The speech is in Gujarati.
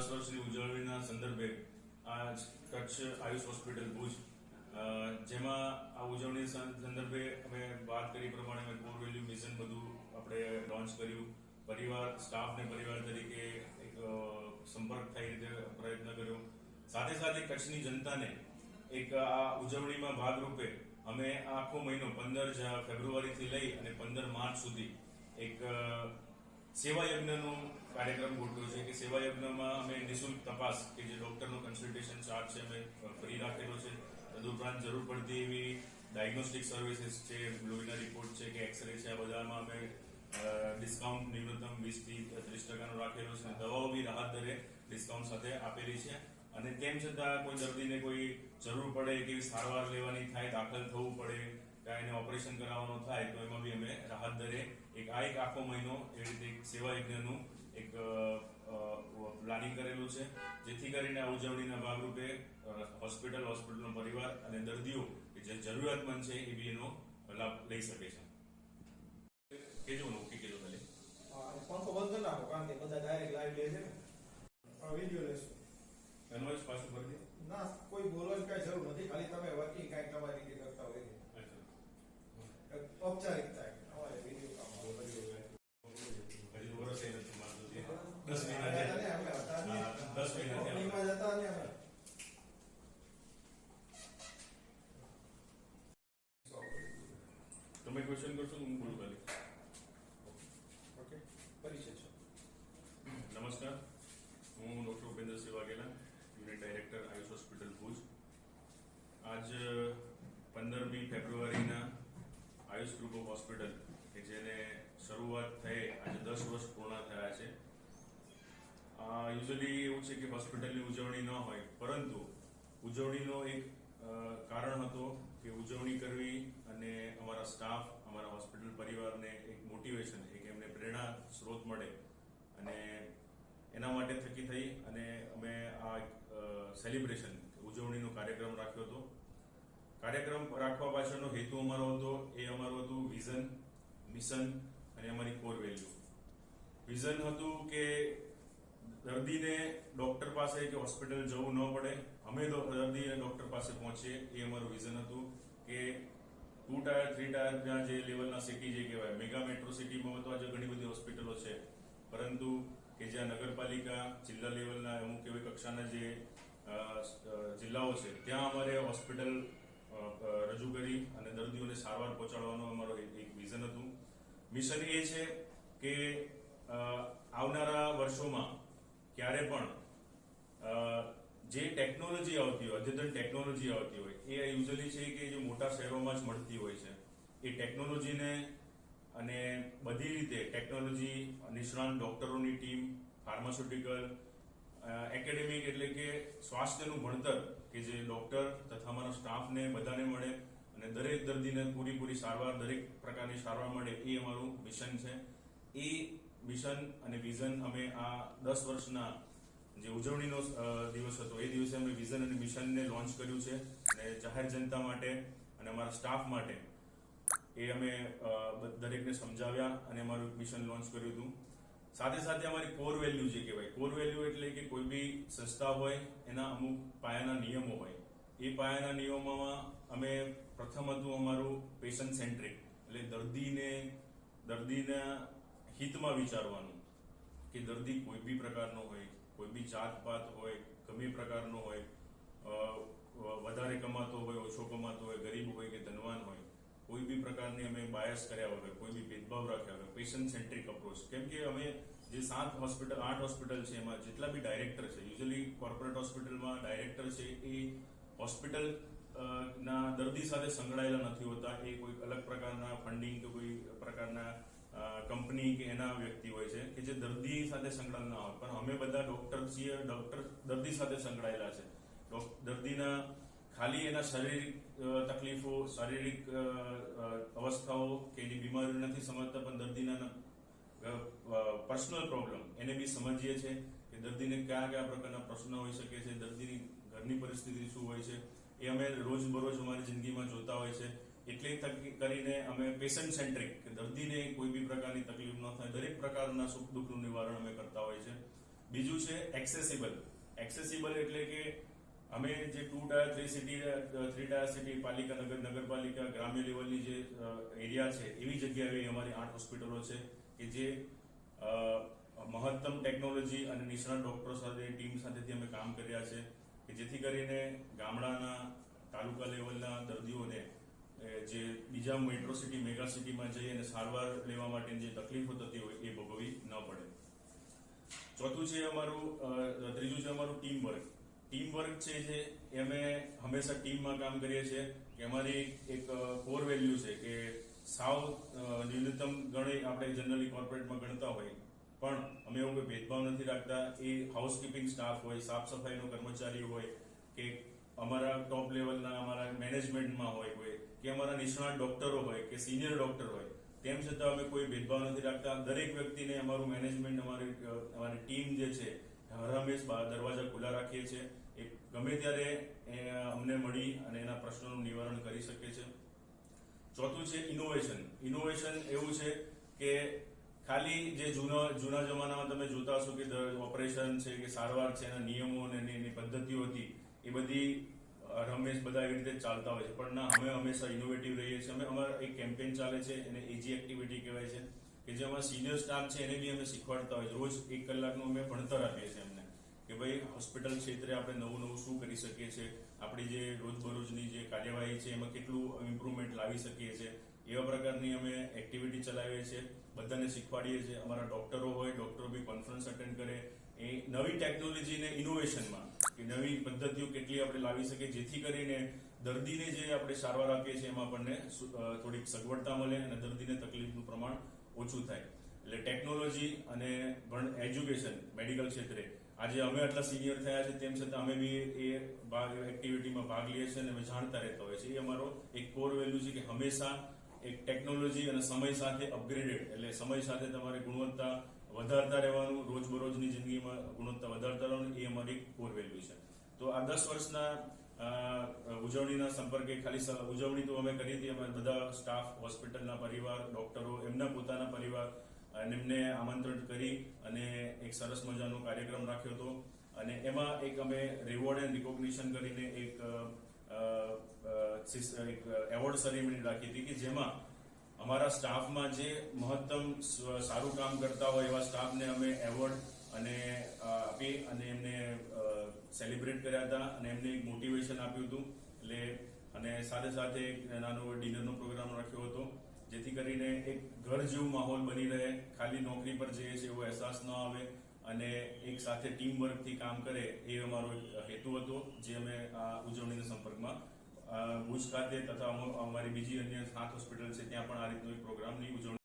10 વર્ષની ઉજવણીના સંદર્ભે આજ કચ્છ આયુષ હોસ્પિટલ ભુજ જેમાં આ ઉજવણી સંદર્ભે અમે વાત કરી પ્રમાણે અમે કોર વેલ્યુ મિશન બધું આપણે લોન્ચ કર્યું. પરિવાર સ્ટાફ ને પરિવાર તરીકે એક સંપર્ક થઈ રીતે પ્રયત્ન કર્યો. સાથે સાથે કચ્છની જનતાને એક આ ઉજવણીમાં ભાગરૂપે અમે આખો મહિનો 15 ફેબ્રુઆરીથી લઈ અને 15 માર્ચ સુધી એક સેવા યજ્ઞનો કાર્યક્રમ ગોઠવ્યો છે કે સેવા યજ્ઞમાં અમે નિઃશુલ્ક તપાસ કે જે ડોક્ટરનો કન્સલ્ટેશન ચાર્જ છે અમે ફ્રી રાખેલો છે. તદુપરાંત જરૂર પડતી એવી ડાયગ્નોસ્ટિક સર્વિસીસ છે, લોહીના રિપોર્ટ છે કે એક્સરે છે, આ બધામાં અમે ડિસ્કાઉન્ટ ન્યૂનતમ 20% રાખેલો છે. દવાઓ બી રાહત દરે ડિસ્કાઉન્ટ સાથે આપેલી છે. અને તેમ છતાં કોઈ દર્દીને કોઈ જરૂર પડે કે સારવાર લેવાની થાય, દાખલ થવું પડે, કાંઈ એને ઓપરેશન કરાવવાનું થાય તો એમાં બી અમે રાહત દરે એક આખો મહિનો એ રીતે એક સેવા યજ્ઞનું એક પ્લાનિંગ કરેલું છે, જેથી કરીને આ ઉજવણીના ભાગરૂપે હોસ્પિટલનો પરિવાર અને દર્દીઓ કે જે જરૂરિયાતમંદ છે એ બી એનો લાભ લઈ શકે છે. કેજો નોકી કેજો ભલે પંખો બંધ કરી નાખો કારણ કે બધા ડાયરેક્ટ લાઈવ લે છે ને વિડિયો લેશું એનો જ પાછું ભરી દે ના કોઈ બોલવાની કઈ જરૂર નથી, ખાલી તમે વર્કિંગ કાંઈક તમારી રીતે કરતા હોય ઔપચારિકતા અમારે વિડિયો કામ હજી વર્ષે નથી માનતો 10 મહિના જતા ને અમે તમે ક્વેશ્ચન કરશો હું બોલું ખાલી. ઓકે પરિચય છો. નમસ્કાર, હું doctor Upendrasinh Vaghela, unit director Ayush hospital Bhuj. આજ 15મી ફેબ્રુઆરીના આયુષ ગ્રુપ ઓફ હોસ્પિટલ કે જેને શરૂઆત થઈ આજે 10 વર્ષ પૂર્ણ થયા છે. યુઝ્યુઅલી એવું છે કે હોસ્પિટલની ઉજવણી ન હોય, પરંતુ ઉજવણીનો એક કારણ હતો કે ઉજવણી કરવી અને અમારા સ્ટાફ, અમારા હોસ્પિટલ પરિવારને એક મોટિવેશન, એક એમને પ્રેરણા સ્ત્રોત મળે અને એના માટે થકી થઈ અને અમે આ સેલિબ્રેશન ઉજવણીનો કાર્યક્રમ રાખ્યો હતો. કાર્યક્રમ રાખવા પાછળનો હેતુ અમારો હતો વિઝન, મિશન અને અમારી કોર વેલ્યુ. વિઝન હતું કે દર્દીને ડોક્ટર પાસે કે હોસ્પિટલ જવું ન પડે, અમે દર્દીને ડોક્ટર પાસે પહોંચીએ, એ અમારું વિઝન હતું. કે 2 ટાયર 3 ટાયરના જે લેવલના સિટી જે કહેવાય, મેગા મેટ્રો સિટીમાં તો આજે ઘણી બધી હોસ્પિટલો છે, પરંતુ કે જ્યાં નગરપાલિકા, જિલ્લા લેવલના અમુક એવી કક્ષાના જે જિલ્લાઓ છે ત્યાં અમારે હોસ્પિટલ રજૂ કરી અને દર્દીઓને સારવાર પહોંચાડવાનો અમારો એક વિઝન હતું. મિશન એ છે કે આવનારા વર્ષોમાં ક્યારે પણ જે ટેકનોલોજી આવતી હોય, અદ્યતન ટેકનોલોજી આવતી હોય, એ યુઝ્યુઅલી છે કે જે મોટા શહેરોમાં જ મળતી હોય છે. એ ટેકનોલોજીને અને બધી રીતે ટેકનોલોજી, નિષ્ણાંત ડોક્ટરોની ટીમ, ફાર્માસ્યુટિકલ, એકેડેમિક એટલે કે સ્વાસ્થ્યનું ભણતર કે જે ડોક્ટર તથા અમારા સ્ટાફને બધાને મળે અને દરેક દર્દીને પૂરી સારવાર, દરેક પ્રકારની સારવાર મળે, એ અમારું મિશન છે. એ મિશન અને વિઝન અમે આ 10 વર્ષના જે ઉજવણીનો દિવસ હતો એ દિવસે અમે વિઝન અને મિશનને લોન્ચ કર્યું છે અને જાહેર જનતા માટે અને અમારા સ્ટાફ માટે એ અમે દરેકને સમજાવ્યા અને અમારું મિશન લોન્ચ કર્યું હતું. સાથે સાથે અમારી કોર વેલ્યુ જે કહેવાય, કોર વેલ્યુ એટલે કે કોઈ બી સંસ્થા હોય એના અમુક પાયાના નિયમો હોય. એ પાયાના નિયમોમાં અમે પ્રથમ હતું અમારું પેશન્ટ સેન્ટ્રિક, એટલે દર્દીના હિતમાં વિચારવાનું કે દર્દી કોઈ બી પ્રકારનો હોય, કોઈ બી જાતપાત હોય, ગમે પ્રકારનો હોય, વધારે કમાતો હોય, ઓછો કમાતો હોય, ગરીબ હોય કે ધનવાન હોય, કોઈ બી પ્રકારની અમે બાયસ કર્યા વગર, કોઈ બી ભેદભાવ રાખ્યા વગર પેશન્ટ સેન્ટ્રિક અપ્રોચ. કેમ કે અમે જે 8 હોસ્પિટલ છે એમાં જેટલા બી ડાયરેક્ટર છે, યુઝ્યુઅલી કોર્પોરેટ હોસ્પિટલમાં ડાયરેક્ટર છે એ હોસ્પિટલ ના દર્દી સાથે સંકળાયેલા નથી હોતા. એ કોઈ અલગ પ્રકારના ફંડિંગ કે કોઈ પ્રકારના કંપની કે એના વ્યક્તિ હોય છે કે જે દર્દી સાથે સંકળાયેલા ના હોય. પણ અમે બધા ડોક્ટર છીએ, ડોક્ટર દર્દી સાથે સંકળાયેલા છે. દર્દીના ખાલી એના શારીરિક તકલીફો, શારીરિક અવસ્થાઓ કે એની બીમારીઓ નથી સમજતા, પણ દર્દીના પર્સનલ પ્રોબ્લેમ એને બી સમજીએ છીએ કે દર્દીને કયા પ્રકારના પ્રશ્નો હોઈ શકે છે, દર્દીની ઘરની પરિસ્થિતિ શું હોય છે, એ અમે રોજબરોજ અમારી જિંદગીમાં જોતા હોય છે. એટલે કરીને અમે પેશન્ટ સેન્ટ્રિક કે દર્દીને કોઈ બી પ્રકારની તકલીફ ન થાય, દરેક પ્રકારના સુખ દુઃખનું નિવારણ અમે કરતા હોય છે. બીજું છે એક્સેસિબલ એટલે કે અમે જે 2 ટાયર 3 સિટી 3 ટાયર સિટી પાલિકા નગરપાલિકા ગ્રામ્ય લેવલની જે એરિયા છે એવી જગ્યાએ અમારી 8 હોસ્પિટલો છે કે જે મહત્તમ ટેકનોલોજી અને નિષ્ણાત ડોક્ટરો સાથે ટીમ સાથેથી અમે કામ કર્યા છે કે જેથી કરીને ગામડાના તાલુકા લેવલના દર્દીઓને જે બીજા મેટ્રો સિટી મેગા સિટીમાં જઈ અને સારવાર લેવા માટેની જે તકલીફો થતી હોય એ ભોગવવી ન પડે. ત્રીજું છે અમારું ટીમ વર્ક છે જે અમે હંમેશા ટીમમાં કામ કરીએ છીએ કે અમારી એક કોર વેલ્યુ છે કે સાવ ન્યૂનતમ ગણી આપણે જનરલી કોર્પોરેટમાં ગણતા હોય પણ અમે એવું કોઈ ભેદભાવ નથી રાખતા. એ હાઉસકીપિંગ સ્ટાફ હોય, સાફ સફાઈનો કર્મચારી હોય કે અમારા ટોપ લેવલના અમારા મેનેજમેન્ટમાં હોય કોઈ કે અમારા નિષ્ણાત ડોક્ટરો હોય કે સિનિયર ડોક્ટર હોય, તેમ છતાં અમે કોઈ ભેદભાવ નથી રાખતા. દરેક વ્યક્તિને અમારું મેનેજમેન્ટ અમારી ટીમ જે છે હરહંમેશ દરવાજા ખુલ્લા રાખીએ છીએ. એ ગમે ત્યારે અમને મળી અને એના પ્રશ્નોનું નિવારણ કરી શકે છે. ચોથું છે ઇનોવેશન એવું છે કે ખાલી જે જૂના જમાનામાં તમે જોતા હશો કે ઓપરેશન છે કે સારવાર છે એના નિયમો અને એની પદ્ધતિઓ હતી એ બધી રમેશ બધા એવી રીતે ચાલતા હોય છે, પણ ના, અમે હંમેશા ઇનોવેટિવ રહીએ છીએ. અમારા એક કેમ્પેન ચાલે છે એને એજી એક્ટિવિટી કહેવાય છે કે જે અમારા સિનિયર સ્ટાફ છે એને બી અમે શીખવાડતા હોય. રોજ 1 કલાકનું અમે ભણતર આપીએ છીએ એમને કે ભાઈ હોસ્પિટલ ક્ષેત્રે આપણે નવું શું કરી શકીએ છીએ, આપણી જે રોજબરોજની જે કાર્યવાહી છે એમાં કેટલું ઇમ્પ્રુવમેન્ટ લાવી શકીએ છીએ. એવા પ્રકારની અમે એક્ટિવિટી ચલાવીએ છીએ, બધાને શીખવાડીએ છીએ. અમારા ડોક્ટરો બી કોન્ફરન્સ અટેન્ડ કરે એ નવી ટેકનોલોજીને ઇનોવેશનમાં કે નવી પદ્ધતિઓ કેટલી આપણે લાવી શકીએ જેથી કરીને દર્દીને જે આપણે સારવાર આપીએ છીએ એમાં આપણને થોડીક સગવડતા મળે અને દર્દીને તકલીફનું પ્રમાણ ઓછું થાય. એટલે ટેકનોલોજી અને એજ્યુકેશન મેડિકલ ક્ષેત્રે આજે અમે આટલા સિનિયર થયા છે તેમ છતાં અમે બી એ એક્ટિવિટીમાં ભાગ લઈએ છીએ અને અમે જાણતા રહેતા હોય છે. એ અમારો એક કોર વેલ્યુ છે કે હંમેશા એક ટેકનોલોજી અને સમય સાથે અપગ્રેડેડ એટલે સમય સાથે તમારે ગુણવત્તા વધારતા રહેવાનું, રોજબરોજની જિંદગીમાં ગુણવત્તા વધારતા રહેવાનું, એ અમારી કોર વેલ્યુ છે. તો આ 10 વર્ષના ઉજવણીના સંપર્કે ખાલી ઉજવણી તો અમે કરી હતી. અમારા બધા સ્ટાફ, હોસ્પિટલના પરિવાર, ડોક્ટરો, એમના પોતાના પરિવાર અને એમને આમંત્રણ કરી અને એક સરસ મજાનો કાર્યક્રમ રાખ્યો હતો અને એમાં એક અમે રિવોર્ડ એન્ડ રિકોગ્નિશન કરીને એક એવોર્ડ સેરેમની રાખી હતી કે જેમાં અમારા સ્ટાફમાં જે મહત્તમ સારું કામ કરતા હોય એવા સ્ટાફને અમે એવોર્ડ અને આપી અને એમને સેલિબ્રેટ કર્યા હતા અને એમને એક મોટિવેશન આપ્યું હતું. એટલે અને સાથે એક નાનો ડિનરનો પ્રોગ્રામ રાખ્યો હતો જેથી કરીને એક ઘર જેવું માહોલ બની રહે, ખાલી નોકરી પર જઈએ છીએ એવો અહેસાસ ન આવે અને એક સાથે ટીમ વર્કથી કામ કરે એ અમારો હેતુ હતો, જે અમે આ ઉજવણીના સંપર્કમાં ભુજ ખાતે તથા અમારી બીજી અન્ય 7 હોસ્પિટલ છે ત્યાં પણ આ રીતનો એક પ્રોગ્રામની ઉજવણી